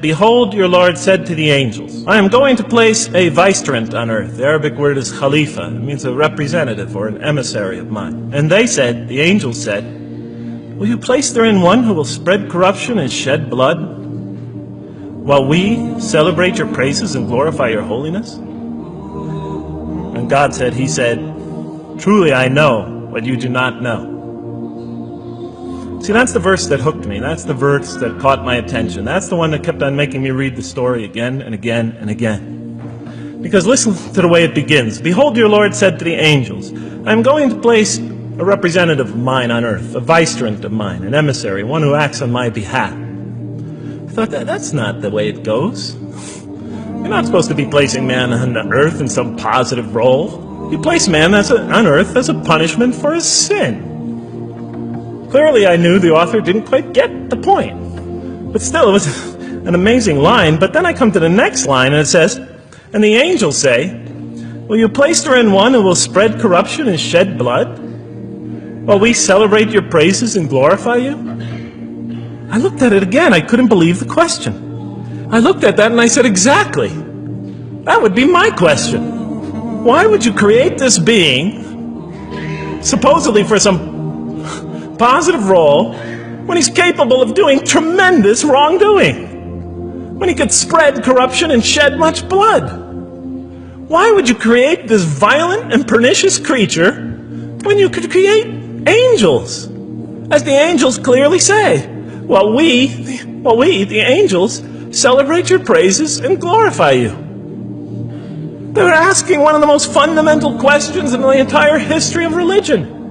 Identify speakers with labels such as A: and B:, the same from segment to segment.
A: Behold, your Lord said to the angels, I am going to place a vicegerent on earth. The Arabic word is Khalifa. It means a representative or an emissary of mine. And they said, the angels said, will you place therein one who will spread corruption and shed blood, while we celebrate your praises and glorify your holiness? And God said, he said, truly I know what you do not know. See, that's the verse that hooked me. That's the verse that caught my attention. That's the one that kept on making me read the story again and again and again. Because listen to the way it begins. Behold, your Lord said to the angels, I am going to place a representative of mine on earth, a vicegerent of mine, an emissary, one who acts on my behalf. I thought, that's not the way it goes. You're not supposed to be placing man on the earth in some positive role. You place man on earth as a punishment for his sin. Clearly, I knew the author didn't quite get the point. But still, it was an amazing line. But then I come to the next line, and it says, and the angels say, will you place therein one who will spread corruption and shed blood, while we celebrate your praises and glorify you? I looked at it again. I couldn't believe the question. I looked at that and I said, exactly. That would be my question. Why would you create this being, supposedly for some positive role, when he's capable of doing tremendous wrongdoing, when he could spread corruption and shed much blood? Why would you create this violent and pernicious creature when you could create angels? As the angels clearly say, well, we, the angels, celebrate your praises and glorify you. They were asking one of the most fundamental questions in the entire history of religion.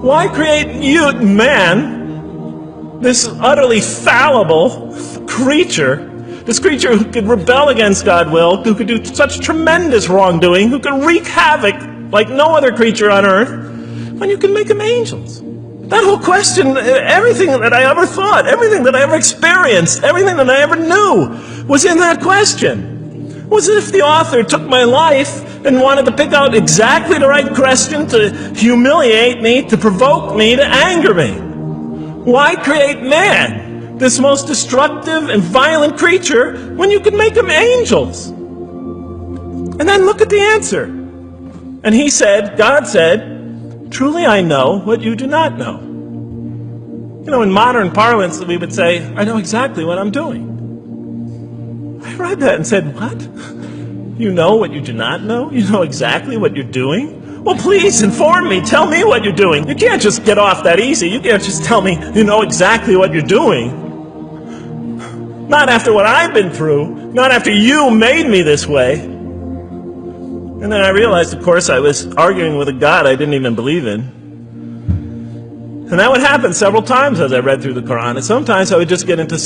A: Why create you, man, this utterly fallible creature, this creature who could rebel against God's will, who could do such tremendous wrongdoing, who could wreak havoc like no other creature on earth, when you can make them angels? That whole question, everything that I ever thought, everything that I ever experienced, everything that I ever knew was in that question. It was as if the author took my life and wanted to pick out exactly the right question to humiliate me, to provoke me, to anger me. Why create man, this most destructive and violent creature, when you could make them angels? And then look at the answer. And he said, God said, truly I know what you do not know. You know, in modern parlance, we would say, I know exactly what I'm doing. I read that and said, what? You know what you do not know? You know exactly what you're doing? Well, please inform me. Tell me what you're doing. You can't just get off that easy. You can't just tell me you know exactly what you're doing. Not after what I've been through. Not after you made me this way. And then I realized, of course, I was arguing with a God I didn't even believe in. And that would happen several times as I read through the Quran. And sometimes I would just get into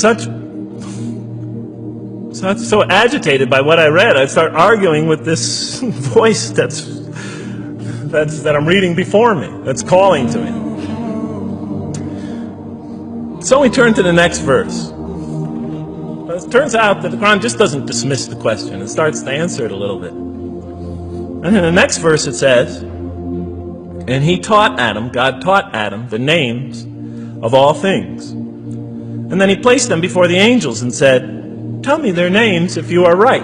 A: so agitated by what I read, I'd start arguing with this voice that I'm reading before me, that's calling to me. So we turn to the next verse. It turns out that the Quran just doesn't dismiss the question, it starts to answer it a little bit. And in the next verse it says, and he taught Adam, God taught Adam, the names of all things. And then he placed them before the angels and said, tell me their names if you are right.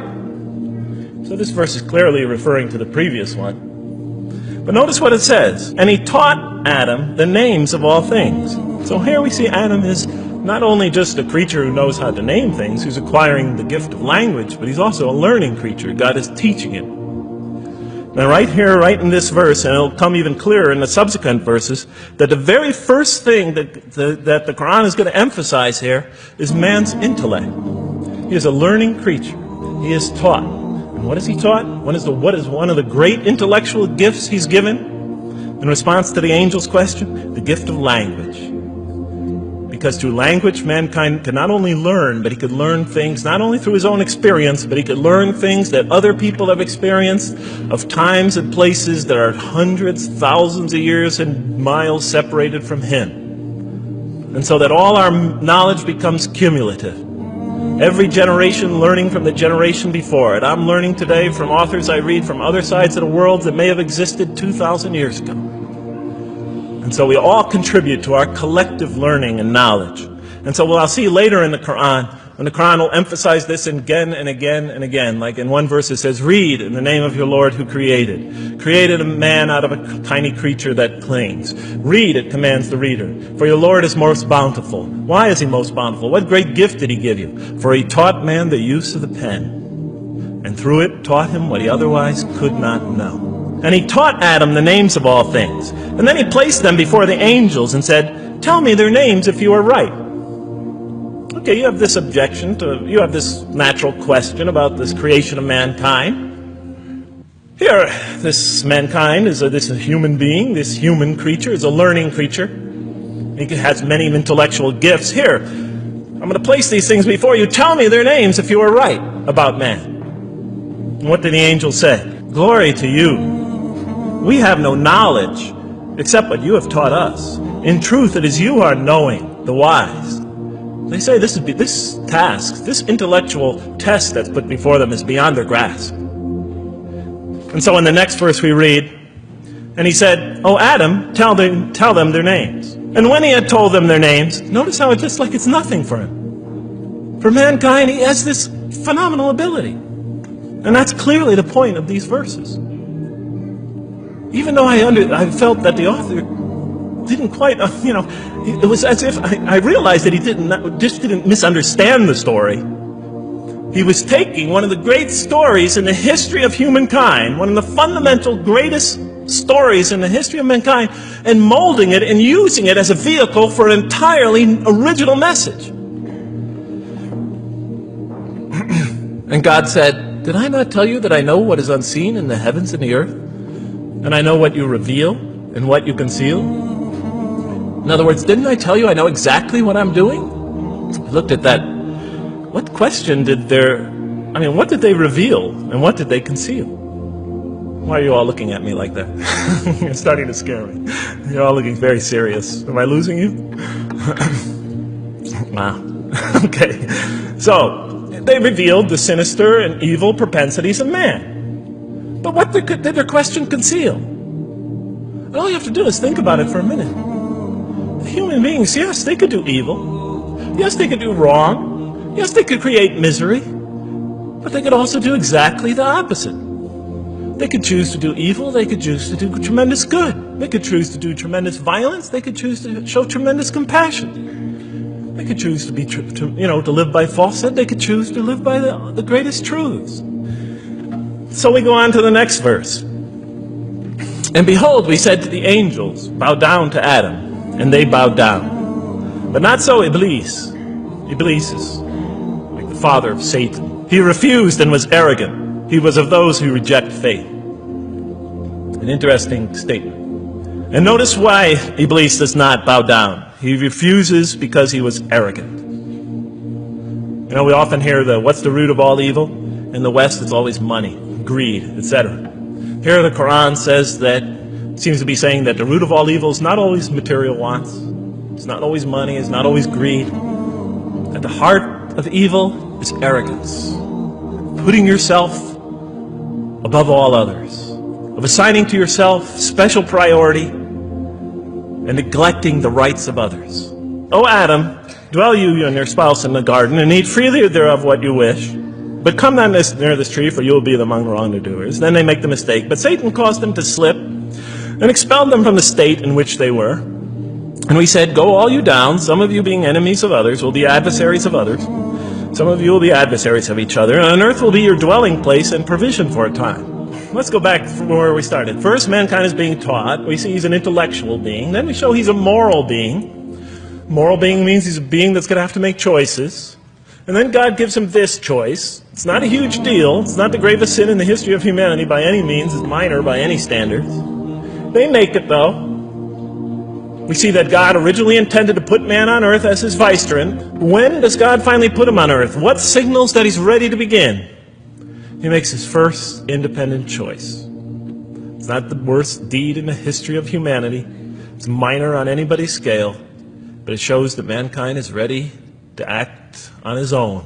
A: So this verse is clearly referring to the previous one. But notice what it says. And he taught Adam the names of all things. So here we see Adam is not only just a creature who knows how to name things, who's acquiring the gift of language, but he's also a learning creature. God is teaching him. Now right here, right in this verse, and it'll come even clearer in the subsequent verses, that the very first thing that the Quran is going to emphasize here is man's intellect. He is a learning creature. He is taught. And what is he taught? What is one of the great intellectual gifts he's given in response to the angel's question? The gift of language. Because through language, mankind can not only learn, but he could learn things not only through his own experience, but he could learn things that other people have experienced of times and places that are hundreds, thousands of years and miles separated from him. And so that all our knowledge becomes cumulative. Every generation learning from the generation before it. I'm learning today from authors I read from other sides of the world that may have existed 2,000 years ago. And so we all contribute to our collective learning and knowledge. And so what I'll see later in the Quran, And the Quran will emphasize this again and again and again. Like in one verse it says, read in the name of your Lord who created a man out of a tiny creature that clings. Read, it commands the reader. For your Lord is most bountiful. Why is he most bountiful? What great gift did he give you? For he taught man the use of the pen, and through it taught him what he otherwise could not know. And he taught Adam the names of all things. And then he placed them before the angels and said, tell me their names if you are right. Okay, you have this objection you have this natural question about this creation of mankind. Here, this mankind is this human being, this human creature is a learning creature. He has many intellectual gifts. Here, I'm going to place these things before you. Tell me their names if you are right about man. And what did the angel say? Glory to you. We have no knowledge except what you have taught us. In truth, it is you who are knowing, the wise. They say this task, this intellectual test that's put before them is beyond their grasp. And so in the next verse we read, and he said, oh Adam, tell them their names. And when he had told them their names, notice how it's just like it's nothing for him. For mankind, he has this phenomenal ability. And that's clearly the point of these verses. Even though I felt that the author didn't quite, it was as if I realized that he didn't misunderstand the story. He was taking one of the great stories in the history of humankind, one of the fundamental greatest stories in the history of mankind, and molding it and using it as a vehicle for an entirely original message. And God said, did I not tell you that I know what is unseen in the heavens and the earth? And I know what you reveal and what you conceal? In other words, didn't I tell you I know exactly what I'm doing? I looked at that. What question what did they reveal and what did they conceal? Why are you all looking at me like that? You're starting to scare me. You're all looking very serious. Am I losing you? Wow. Okay. So, they revealed the sinister and evil propensities of man. But what did their question conceal? And all you have to do is think about it for a minute. Human beings, yes, they could do evil. Yes, they could do wrong. Yes, they could create misery. But they could also do exactly the opposite. They could choose to do evil. They could choose to do tremendous good. They could choose to do tremendous violence. They could choose to show tremendous compassion. They could choose to live by falsehood. They could choose to live by the greatest truths. So we go on to the next verse. And behold, we said to the angels, bow down to Adam. And they bowed down. But not so Iblis. Iblis is like the father of Satan. He refused and was arrogant. He was of those who reject faith. An interesting statement. And notice why Iblis does not bow down. He refuses because he was arrogant. We often hear what's the root of all evil? In the West, it's always money, greed, etc. Here the Quran says that seems to be saying that the root of all evil is not always material wants. It's not always money. It's not always greed. At the heart of evil is arrogance. Putting yourself above all others. Of assigning to yourself special priority and neglecting the rights of others. O Adam, dwell you and your spouse in the garden and eat freely thereof what you wish. But come not near this tree, for you will be among the wrongdoers. Then they make the mistake. But Satan caused them to slip and expelled them from the state in which they were. And we said, go all you down, some of you being enemies of others, will be adversaries of others. Some of you will be adversaries of each other, and on earth will be your dwelling place and provision for a time. Let's go back from where we started. First, mankind is being taught. We see he's an intellectual being. Then we show he's a moral being. Moral being means he's a being that's going to have to make choices. And then God gives him this choice. It's not a huge deal. It's not the gravest sin in the history of humanity by any means. It's minor by any standards. They make it, though. We see that God originally intended to put man on earth as his vicegerent. When does God finally put him on earth? What signals that he's ready to begin? He makes his first independent choice. It's not the worst deed in the history of humanity. It's minor on anybody's scale. But it shows that mankind is ready to act on his own.